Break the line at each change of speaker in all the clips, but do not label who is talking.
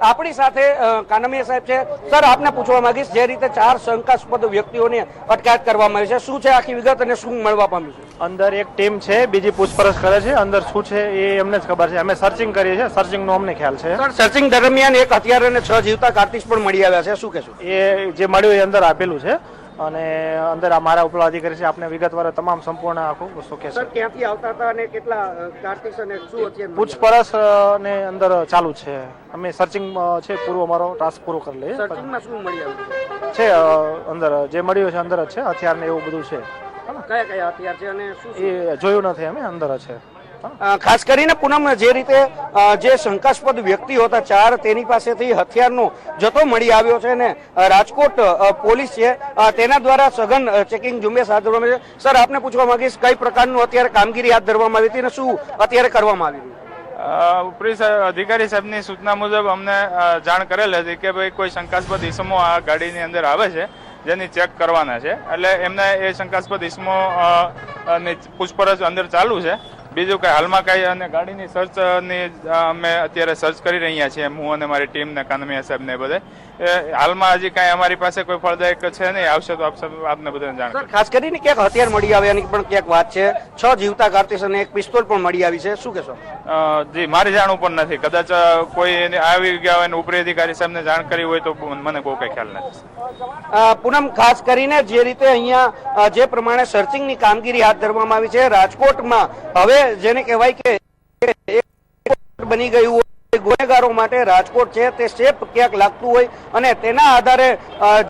આપણી સાથે કાનમિયા સાહેબ છે। સર, આપને પૂછવા માંગીશ, જે રીતે 4 શંકાસ્પદ વ્યક્તિઓને અટકાયત કરવામાં આવી છે, શું છે આખી વિગત અને શું મળવા પામ્યું છે?
અંદર એક ટીમ છે, બીજી પૂછપરછ કરે છે। અંદર શું છે એ એમને જ ખબર છે। અમે સર્ચિંગ કરીએ છીએ, સર્ચિંગનો અમને ખ્યાલ છે।
સર, સર્ચિંગ દરમિયાન એક હથિયાર અને 6 જીવતા કાર્તિસ પણ મળી આવ્યા છે, શું કહેશો?
એ જે મળ્યું એ અંદર આપેલું છે અને અંદર અમારા ઉપલા અધિકારી છે, આપને વિગતવાર તમામ સંપૂર્ણ આખું શું કહે
સર,
છે
ક્યાંથી આવતા હતા અને કેટલા કાર્તિસ અને શું હથિયાર?
પૂછપરછ ને અંદર ચાલુ છે। અમે સર્ચિંગ છે પૂરો અમારો ટાસ્ક પૂરો કરી લઈએ।
સર્ચિંગમાં શું મળી આવ્યું
છે અંદર જે મળ્યું છે અંદર જ છે, હથિયાર ને એવું બધું છે।
કયા કયા હથિયાર છે અને શું
એ જોયું નથી અમે, અંદર જ છે।
ખાસ કરીને પૂનમ, જે રીતે જે શંકાસ્પદ વ્યક્તિઓ હતા 4, તેની પાસેથી હથિયારનો જથ્થો મળી આવ્યો છે અને રાજકોટ પોલીસ છે તેના દ્વારા સઘન ચેકિંગ ઝુંબેશ હાથ ધરવામાં આવી છે। સર, આપને પૂછવા માંગીશ, કઈ પ્રકારનું અત્યારે કામગીરી હાથ ધરવામાં આવી હતી અને શું અત્યારે કરવામાં આવી રહ્યું?
ઉપરી અધિકારી સાહેબની સૂચના મુજબ અમને જાણ કરેલ હતી કે ભાઈ કોઈ શંકાસ્પદ ઇસમો આ ગાડીની અંદર આવે છે જેની ચેક કરવાના છે, એટલે એમને એ શંકાસ્પદ ઇસમો ની પૂછપરછ અંદર ચાલુ છે। બીજું કઈ હાલમાં કઈ અને ગાડીની સર્ચની અમે અત્યારે સર્ચ કરી રહ્યા છીએ, હું અને મારી ટીમ ને કાનમિયા સાહેબ ને બધે। હાલમાં હજી કઈ અમારી પાસે કોઈ ફળદાયક છે નહીં, આવશે તો આપને બધાને જાણ કરીશું।
ખાસ કરીને ક્યાંક હથિયાર મળી આવ્યાની પણ ક્યાંક વાત છે, 6 જીવતા કાર્તિસ અને એક પિસ્તોલ પણ મળી આવી છે, શું કહેશો?
જી, મારી જાણ ઉપર નથી, કદાચ કોઈ આવી ગયા હોય ઉપરી અધિકારી સાહેબને જાણ કરી હોય તો મને કોઈ કઈ ખ્યાલ નથી।
પૂનમ, ખાસ કરીને જે રીતે અહીંયા જે પ્રમાણે સર્ચિંગની કામગીરી હાથ ધરવામાં આવી છે, રાજકોટમાં હવે જેને કહેવાય કે બની ગયું હોય, ગુનેગારો માટે રાજકોટ છે તે સેફ ક્યાંક લાગતું હોય અને તેના આધારે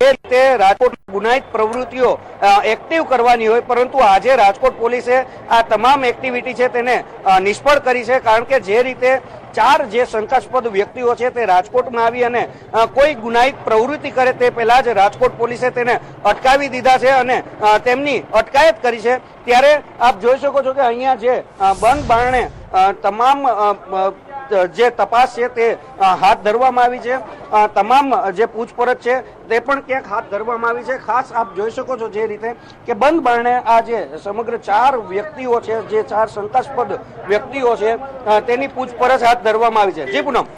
જે રીતે રાજકોટ ગુનાહિત પ્રવૃત્તિઓ એક્ટિવ કરવાની હોય, પરંતુ આજે રાજકોટ પોલીસે આ તમામ એક્ટિવિટી છે તેને નિષ્ફળ કરી છે, કારણ કે જે રીતે 4 જે શંકાસ્પદ વ્યક્તિઓ છે તે રાજકોટમાં આવી અને કોઈ ગુનાહિત પ્રવૃત્તિ કરે તે પહેલા જ રાજકોટ પોલીસે તેને અટકાવી દીધા છે અને તેમની અટકાયત કરી છે। ત્યારે આપ જોઈ શકો છો કે અહીંયા જે બંધ બારણે તમામ જે તપાસ છે તે હાથ ધરવામાં આવી છે, તમામ જે પૂછપરછ છે તે પણ ક્યાંક હાથ ધરવામાં આવી છે। ખાસ આપ જોઈ શકો છો જે રીતે કે બંધ બારણે આ જે સમગ્ર 4 વ્યક્તિઓ છે, જે 4 શંકાસ્પદ વ્યક્તિઓ છે તેની પૂછપરછ હાથ ધરવામાં આવી છે। જી પૂનમ।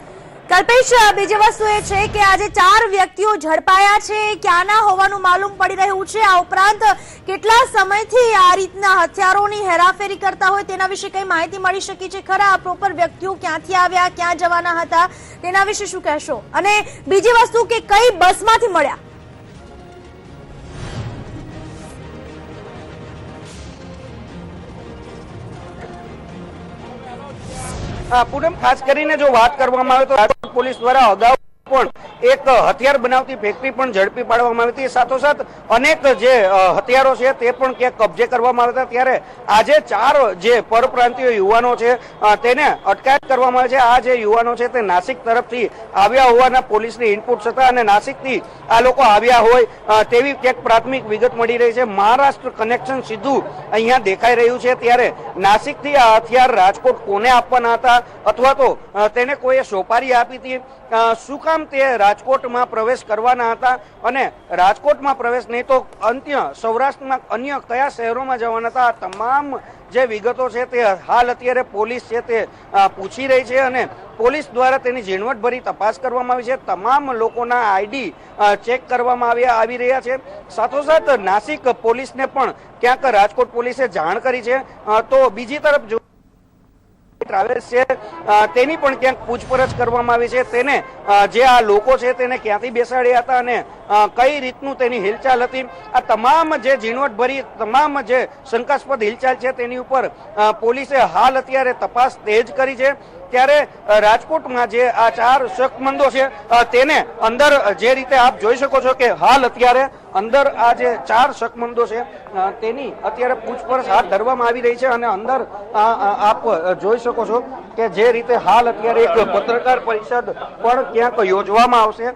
કલ્પેશ, બીજી વસ્તુ એ છે કે આજે 4 વ્યક્તિઓ ઝડપાયા છે, ક્યાંના હોવાનું માલુમ પડી રહ્યું છે। આ ઉપરાંત કેટલા સમયથી આ રીતના હથિયારોની હેરાફેરી કરતા હોય તેના વિશે કઈ માહિતી મળી શકી છે ખરા? આ પ્રોપર વ્યક્તિઓ ક્યાંથી આવ્યા, ક્યાં જવાના હતા તેના વિશે શું કહેશો? અને બીજી વસ્તુ કે કઈ બસમાંથી મળ્યા?
પૂનમ, ખાસ કરીને જો વાત કરવામાં આવે તો રાજકોટ પોલીસ દ્વારા અગાઉ પણ એક હથિયાર બનાવતી ફેક્ટરી પણ ઝડપી પાડવામાં આવી હતી, સાથોસાથ અનેક જે હથિયારો છે તે પણ ક્યાંક કબજે કરવામાં આવ્યા હતા। ત્યારે આજે 4 જે પરપ્રાંતીય યુવાનો છે તેને અટકાયત કરવામાં આવે છે। આ જે યુવાનો છે તે નાસિક તરફથી આવ્યા હોવાના પોલીસની ઇનપુટ્સ હતા અને નાસિકથી આ લોકો આવ્યા હોય તેવી ક્યાંક પ્રાથમિક વિગત મળી રહી છે। મહારાષ્ટ્ર કનેક્શન સીધું અહીંયા દેખાઈ રહ્યું છે, ત્યારે નાસિકથી આ હથિયાર રાજકોટ કોને આપવાના હતા અથવા તો તેને કોઈએ સોપારી આપી હતી, શું કામ તે રાજકોટમાં પ્રવેશ કરવાના હતા અને રાજકોટમાં પ્રવેશ નહીં તો અંત્ય સૌરાષ્ટ્રમાં અન્ય કયા શહેરોમાં જવાના હતા, આ તમામ જે વિગતો છે તે હાલ અત્યારે પોલીસ છે તે પૂછી રહી છે અને પોલીસ દ્વારા તેની ઝીણવટભરી તપાસ કરવામાં આવી છે। તમામ લોકોના આઈડી ચેક કરવામાં આવી રહ્યા છે। સાથોસાથ નાસિક પોલીસને પણ ક્યાંક રાજકોટ પોલીસે જાણ કરી છે। તો બીજી તરફ ટ્રાવેલ્સ છે તેની પણ ક્યાંક પૂછપરછ કરવામાં આવી છે, તેને જે આ લોકો છે તેને ક્યાંથી બેસાડ્યા હતા અને કઈ રીતનું તેની હિલચાલ હતી, આ તમામ જે ઝીણવટભરી તમામ જે શંકાસ્પદ હિલચાલ છે તેની ઉપર પોલીસે હાલ અત્યારે તપાસ તેજ કરી છે। ત્યારે રાજકોટમાં જે આ 4 શકમંદો છે તેને અંદર જે રીતે આપ જોઈ શકો છો કે હાલ અત્યારે અંદર આ જે 4 શકમંદો છે તેની અત્યારે પૂછપરછ હાથ ધરવામાં આવી રહી છે અને અંદર આપ જોઈ શકો છો કે જે રીતે હાલ અત્યારે એક પત્રકાર પરિષદ પણ ક્યાંક યોજવામાં આવશે।